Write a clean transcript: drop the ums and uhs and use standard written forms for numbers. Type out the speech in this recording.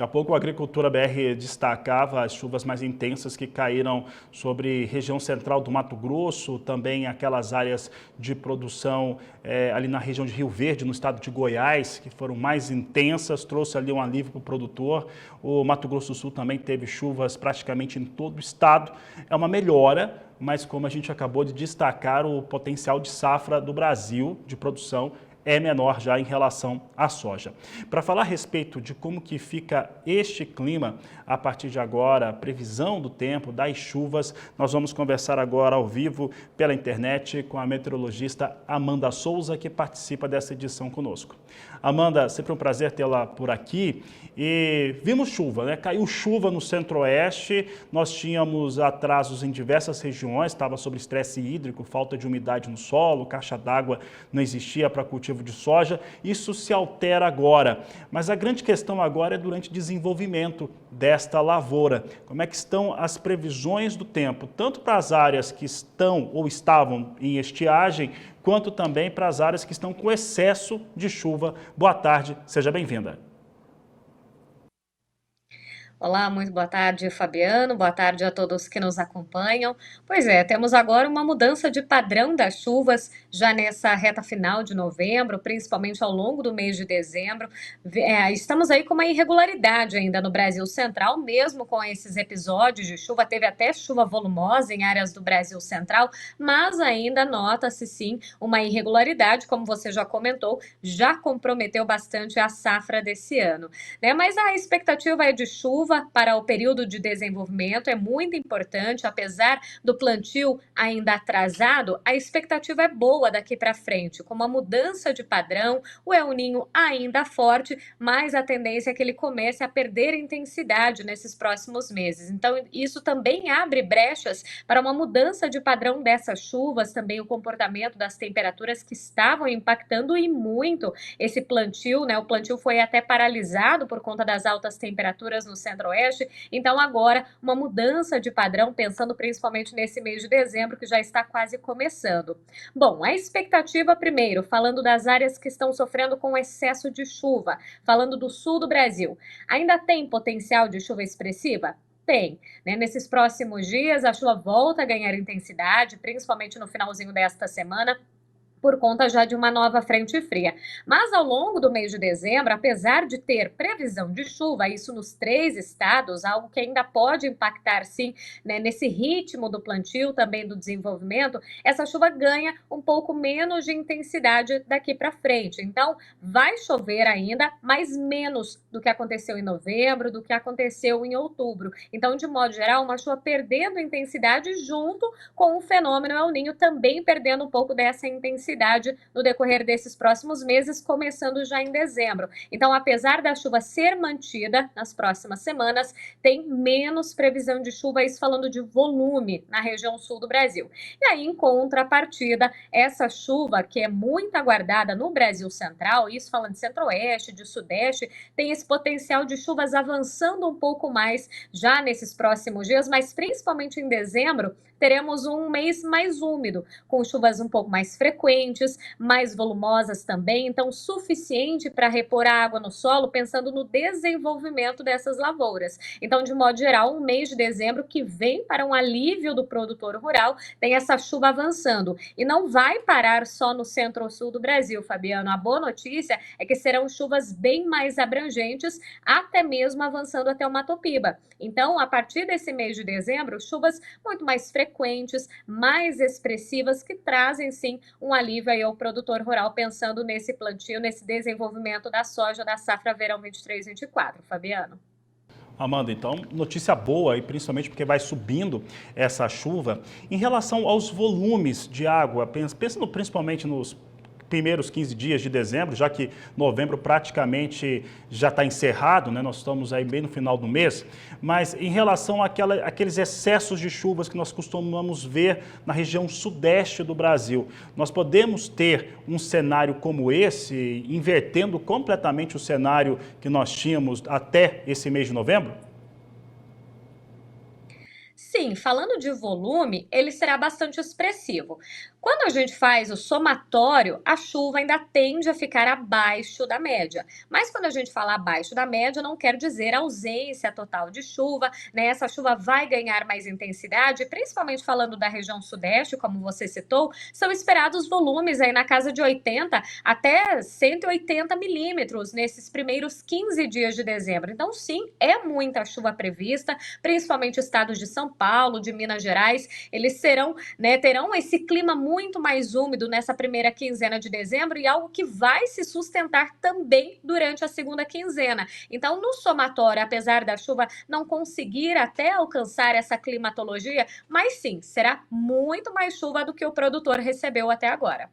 Há pouco a Agricultura BR destacava as chuvas mais intensas que caíram sobre região central do Mato Grosso, também aquelas áreas de produção ali na região de Rio Verde, no estado de Goiás, que foram mais intensas, trouxe ali um alívio para o produtor. O Mato Grosso do Sul também teve chuvas praticamente em todo o estado. É uma melhora, mas como a gente acabou de destacar, o potencial de safra do Brasil de produção é menor já em relação à soja. Para falar a respeito de como que fica este clima a partir de agora, a previsão do tempo, das chuvas, nós vamos conversar agora ao vivo pela internet com a meteorologista Amanda Souza, que participa dessa edição conosco. Amanda, sempre um prazer tê-la por aqui. E vimos chuva, né? Caiu chuva no centro-oeste, nós tínhamos atrasos em diversas regiões, estava sob estresse hídrico, falta de umidade no solo, caixa d'água não existia para cultivo de soja. Isso se altera agora, mas a grande questão agora é durante o desenvolvimento desta lavoura. Como é que estão as previsões do tempo, tanto para as áreas que estão ou estavam em estiagem, quanto também para as áreas que estão com excesso de chuva. Boa tarde, seja bem-vinda. Olá, muito boa tarde, Fabiano. Boa tarde a todos que nos acompanham. Pois é, temos agora uma mudança de padrão das chuvas já nessa reta final de novembro, principalmente ao longo do mês de dezembro. Estamos aí com uma irregularidade ainda no Brasil Central, mesmo com esses episódios de chuva. Teve até chuva volumosa em áreas do Brasil Central, mas ainda nota-se sim uma irregularidade, como você já comentou, já comprometeu bastante a safra desse ano, né? Mas a expectativa é de chuva para o período de desenvolvimento, é muito importante, apesar do plantio ainda atrasado, a expectativa é boa daqui para frente, com uma mudança de padrão, o El Niño ainda forte, mas a tendência é que ele comece a perder intensidade nesses próximos meses. Então, isso também abre brechas para uma mudança de padrão dessas chuvas, também o comportamento das temperaturas que estavam impactando e muito esse plantio, né? O plantio foi até paralisado por conta das altas temperaturas no centro-oeste. Então agora uma mudança de padrão, pensando principalmente nesse mês de dezembro que já está quase começando. Bom, a expectativa primeiro, falando das áreas que estão sofrendo com excesso de chuva, falando do sul do Brasil, ainda tem potencial de chuva expressiva? Tem, né? Nesses próximos dias a chuva volta a ganhar intensidade, principalmente no finalzinho desta semana, por conta já de uma nova frente fria. Mas ao longo do mês de dezembro, apesar de ter previsão de chuva, isso nos 3 estados, algo que ainda pode impactar sim, né, nesse ritmo do plantio, também do desenvolvimento, essa chuva ganha um pouco menos de intensidade daqui para frente. Então, vai chover ainda, mas menos do que aconteceu em novembro, do que aconteceu em outubro. Então, de modo geral, uma chuva perdendo intensidade junto com o fenômeno El Niño também perdendo um pouco dessa intensidade no decorrer desses próximos meses, começando já em dezembro. Então, apesar da chuva ser mantida nas próximas semanas, tem menos previsão de chuva, isso falando de volume na região sul do Brasil. E aí, em contrapartida, essa chuva que é muito aguardada no Brasil Central, isso falando de centro-oeste, de sudeste, tem esse potencial de chuvas avançando um pouco mais já nesses próximos dias, mas principalmente em dezembro, teremos um mês mais úmido, com chuvas um pouco mais frequentes, mais volumosas também, então suficiente para repor a água no solo, pensando no desenvolvimento dessas lavouras. Então, de modo geral, um mês de dezembro que vem para um alívio do produtor rural, tem essa chuva avançando. E não vai parar só no centro-sul do Brasil, Fabiano. A boa notícia é que serão chuvas bem mais abrangentes, até mesmo avançando até o Mato Piba. Então, a partir desse mês de dezembro, chuvas muito mais frequentes, mais expressivas, que trazem sim um alívio aí ao produtor rural, pensando nesse plantio, nesse desenvolvimento da soja da safra verão 23-24, Fabiano. Amanda, então, notícia boa, e principalmente porque vai subindo essa chuva. Em relação aos volumes de água, pensando principalmente nos primeiros 15 dias de dezembro, já que novembro praticamente já está encerrado, né? Nós estamos aí bem no final do mês, mas em relação àqueles excessos de chuvas que nós costumamos ver na região sudeste do Brasil, nós podemos ter um cenário como esse, invertendo completamente o cenário que nós tínhamos até esse mês de novembro? Sim, falando de volume, ele será bastante expressivo. Quando a gente faz o somatório, a chuva ainda tende a ficar abaixo da média. Mas quando a gente fala abaixo da média, não quer dizer ausência total de chuva, né? Essa chuva vai ganhar mais intensidade, principalmente falando da região sudeste, como você citou, são esperados volumes aí na casa de 80 até 180 milímetros nesses primeiros 15 dias de dezembro. Então, sim, é muita chuva prevista, principalmente estados de São Paulo, de Minas Gerais, eles serão, né, terão esse clima muito mais úmido nessa primeira quinzena de dezembro e algo que vai se sustentar também durante a segunda quinzena. Então, no somatório, apesar da chuva não conseguir até alcançar essa climatologia, mas sim, será muito mais chuva do que o produtor recebeu até agora.